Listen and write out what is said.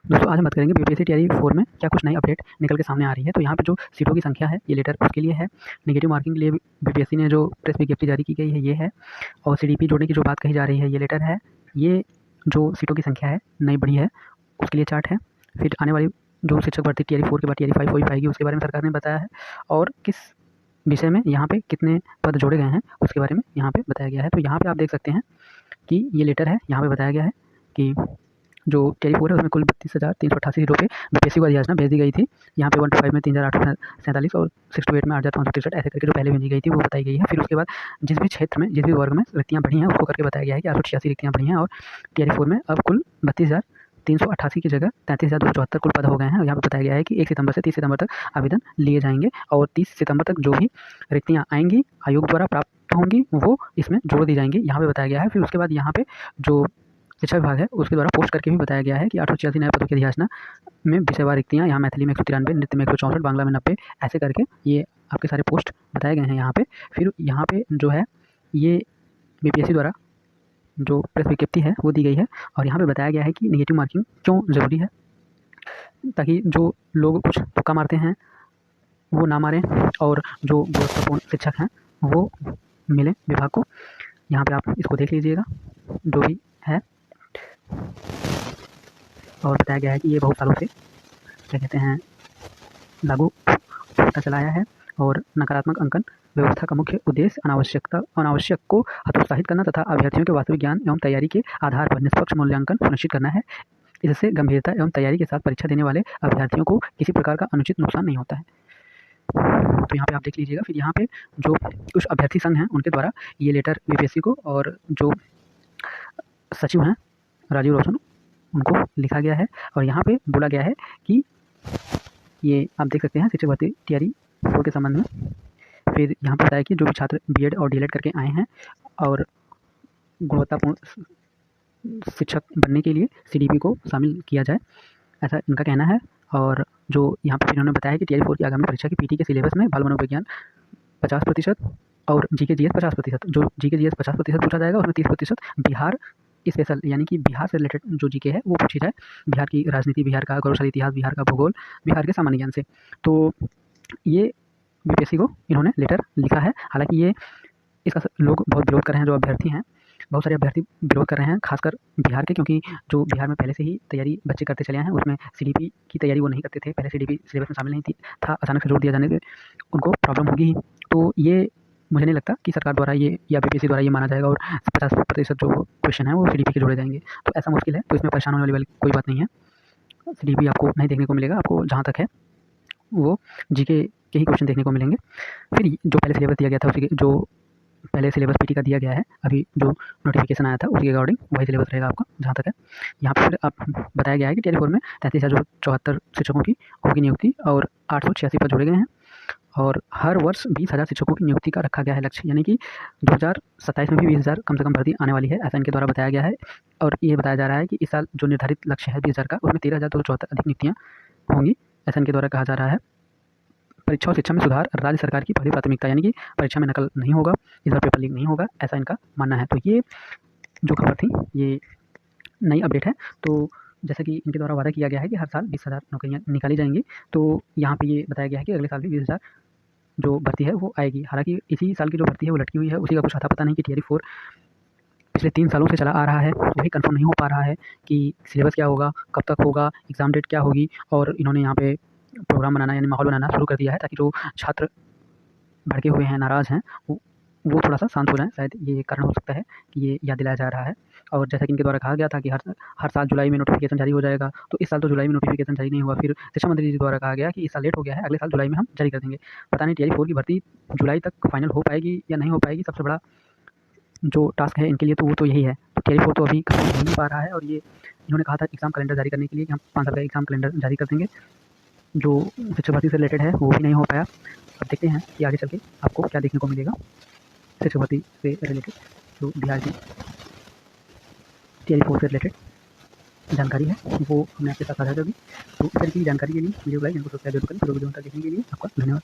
दोस्तों आज हम बात करेंगे बीपीएससी टीआरई 4 में क्या कुछ नई अपडेट निकल के सामने आ रही है। तो यहाँ पे जो सीटों की संख्या है ये लेटर उसके लिए है। नेगेटिव मार्किंग के लिए बीपीएससी ने जो प्रेस विज्ञप्ति जारी की गई है ये है। और सीडीपी जोड़ने की जो बात कही जा रही है ये लेटर है। ये जो सीटों की संख्या है नई बढ़ी है उसके लिए चार्ट है। फिर आने वाली जो शिक्षक भर्ती टीआरई 4 के बाद टीआरई 5 हो पाएगी उसके बारे में सरकार ने बताया है। और किस विषय में यहाँ पे कितने पद जोड़े गए हैं उसके बारे में यहाँ पे बताया गया है। तो यहाँ पे आप देख सकते हैं कि ये लेटर है। यहाँ पे बताया गया है कि जो टीआरई 4 है उसमें कुल 32,388 सीटों पे बीपीएससी को अधिसूचना भेज दी गई थी। यहाँ पे 1 to 5 में 3,847 और 6 to 8 में 8,563 ऐसे करके जो पहले भेजी गई थी वो बताई गई है। फिर उसके बाद जिस भी क्षेत्र में जिस भी वर्ग में रिक्तियाँ बढ़ी हैं उसको करके बताया गया है कि 886 रिक्तियाँ बढ़ी हैं। और टीआरई 4 में अब कुल 32,388 की जगह 33,274 कुल पद हो गए हैं। और यहाँ पे बताया गया है कि 1 सितंबर से 30 सितंबर तक आवेदन लिए जाएंगे और 30 सितंबर तक जो भी रिक्तियाँ आएंगी आयोग द्वारा प्राप्त होंगी वो इसमें जोड़ दी जाएंगी, यहाँ पे बताया गया है। फिर उसके बाद यहाँ पे जो शिक्षा विभाग है उसके द्वारा पोस्ट करके भी बताया गया है कि 886 नए पदों की अधिसूचना में विषयवार रिक्तियाँ यहाँ मैथिली में 193, नृत्य में 164, बांग्ला में 90 ऐसे करके ये आपके सारे पोस्ट बताए गए हैं यहाँ पे। फिर यहाँ पे जो है ये बीपीएससी द्वारा जो प्रेस विज्ञप्ति है वो दी गई है। और यहाँ पे बताया गया है कि नेगेटिव मार्किंग क्यों ज़रूरी है, ताकि जो लोग कुछ तुक्का मारते हैं वो ना मारें और जो गुणवत्तापूर्ण शिक्षक हैं वो मिले विभाग को। यहाँ पे आप इसको देख लीजिएगा जो भी है। और बताया गया है कि ये बहुत सालों से क्या कहते हैं लागू होता चला आया है। और नकारात्मक अंकन व्यवस्था का मुख्य उद्देश्य अनावश्यक को हतोत्साहित करना तथा अभ्यर्थियों के वास्तविक ज्ञान एवं तैयारी के आधार पर निष्पक्ष मूल्यांकन सुनिश्चित करना है। इससे गंभीरता एवं तैयारी के साथ परीक्षा देने वाले अभ्यर्थियों को किसी प्रकार का अनुचित नुकसान नहीं होता है। तो यहाँ पे आप देख लीजिएगा। फिर यहाँ पे जो कुछ अभ्यर्थी संघ हैं उनके द्वारा ये लेटर बीपीएससी को और जो सचिव हैं राजीव रोशन उनको लिखा गया है। और यहाँ पे बोला गया है कि ये आप देख सकते हैं शिक्षक भर्ती टीआरई 4 के संबंध में। फिर यहाँ पे बताया कि जो भी छात्र बीएड और डीएलएड करके आए हैं और गुणवत्तापूर्ण शिक्षक बनने के लिए सीडीपी को शामिल किया जाए, ऐसा इनका कहना है। और जो यहाँ पर इन्होंने बताया कि टीआरई 4 की आगामी परीक्षा की पीटी के सिलेबस में बाल मनोविज्ञान 50% और जीके जीएस 50%, जो जीके जीएस 50% पूछा जाएगा उसमें 30% बिहार स्पेशल यानी कि बिहार से रिलेटेड जो जीके है वो पूछी जाए। बिहार की राजनीति, बिहार का गौरवशाली इतिहास, बिहार का भूगोल, बिहार के सामान्य ज्ञान से। तो ये बीपीएससी को इन्होंने लेटर लिखा है। हालांकि ये इसका लोग बहुत विरोध कर रहे हैं, जो अभ्यर्थी हैं बहुत सारे अभ्यर्थी विरोध कर रहे हैं खासकर बिहार के, क्योंकि जो बिहार में पहले से ही तैयारी बच्चे करते चले आए हैं उसमें सीडीपी की तैयारी वो नहीं करते थे, पहले सीडीपी सिलेबस में शामिल नहीं था। अचानक से जोड़ दिया जाने से उनको प्रॉब्लम होगी ही। तो ये मुझे नहीं लगता कि सरकार द्वारा ये या बीपीएससी द्वारा ये माना जाएगा और 50% जो क्वेश्चन है वो सीडीपी के जोड़े जाएंगे। तो ऐसा मुश्किल है, तो इसमें परेशान होने वाली कोई बात नहीं है। सीडीपी आपको नहीं देखने को मिलेगा, आपको जहाँ तक है वो जीके के ही क्वेश्चन देखने को मिलेंगे। फिर जो पहले सिलेबस दिया गया था उसी के जो पहले सिलेबस पीटी का दिया गया है, अभी जो नोटिफिकेशन आया था उसके अकॉर्डिंग वही सिलेबस रहेगा आपका जहाँ तक है। यहाँ पर फिर आप बताया गया है कि टीआरई 4 में 33,074 शिक्षकों की होगी नियुक्ति और 886 पद जोड़े गए हैं। और हर वर्ष 20,000 शिक्षकों की नियुक्ति का रखा गया है लक्ष्य, यानी कि 2027 में भी 20,000 कम से कम भर्ती आने वाली है, ऐसा इनके द्वारा बताया गया है। और ये बताया जा रहा है कि इस साल जो निर्धारित लक्ष्य है 20,000 का उसमें 13,274 अधिक नियुक्तियाँ होंगी, ऐसा इनके द्वारा कहा जा रहा है। परीक्षा और शिक्षा में सुधार राज्य सरकार की पहली प्राथमिकता, यानी कि परीक्षा में नकल नहीं होगा, इस बार पेपर लीक नहीं होगा, ऐसा इनका मानना है। तो ये जो खबर थी ये नई अपडेट है। तो जैसा कि इनके द्वारा वादा किया गया है कि हर साल 20,000 नौकरियाँ निकाली जाएंगी, तो यहाँ पे ये बताया गया है कि अगले साल भी 20,000 जो भर्ती है वो आएगी। हालांकि इसी साल की जो भर्ती है वो लटकी हुई है, उसी का कुछ अता पता नहीं कि टीआरई 4 पिछले 3 सालों से चला आ रहा है, वही कंफर्म नहीं हो पा रहा है कि सिलेबस क्या होगा, कब तक होगा, एग्ज़ाम डेट क्या होगी। और इन्होंने यहाँ पे प्रोग्राम बनाना यानी माहौल बनाना शुरू कर दिया है ताकि जो छात्र भड़के हुए हैं, नाराज़ हैं, वो थोड़ा सा शांत हो जाएँ। शायद ये कारण हो सकता है कि ये याद दिलाया जा रहा है। और जैसा कि इनके द्वारा कहा गया था कि हर साल जुलाई में नोटिफिकेशन जारी हो जाएगा, तो इस साल तो जुलाई में नोटिफिकेशन जारी नहीं हुआ। फिर शिक्षा मंत्री जी द्वारा कहा गया कि इस साल लेट हो गया है, अगले साल जुलाई में हम जारी कर देंगे। पता नहीं टीआरई 4 की भर्ती जुलाई तक फाइनल हो पाएगी या नहीं हो पाएगी। सबसे बड़ा जो टास्क है इनके लिए तो वो तो यही है। तो टीआरई 4 तो अभी हो नहीं पा रहा है। और ये इन्होंने कहा था एग्ज़ाम कैलेंडर जारी करने के लिए कि हम 5 साल का एग्ज़ाम कैलेंडर जारी कर देंगे, जो शिक्षक भर्ती से रिलेटेड है वो भी नहीं हो पाया। अब देखते हैं कि आगे चल के आपको क्या देखने को मिलेगा शिक्षक भर्ती से रिलेटेड, जो बिहार की टीआरई 4 से रिलेटेड जानकारी है वो हमने आपके साथ साझा कर दी। तो इस तरह की जानकारी के लिए वीडियो को लाइक, इनको सब्सक्राइब जरूर करें। वीडियो तक देखने के लिए आपका धन्यवाद।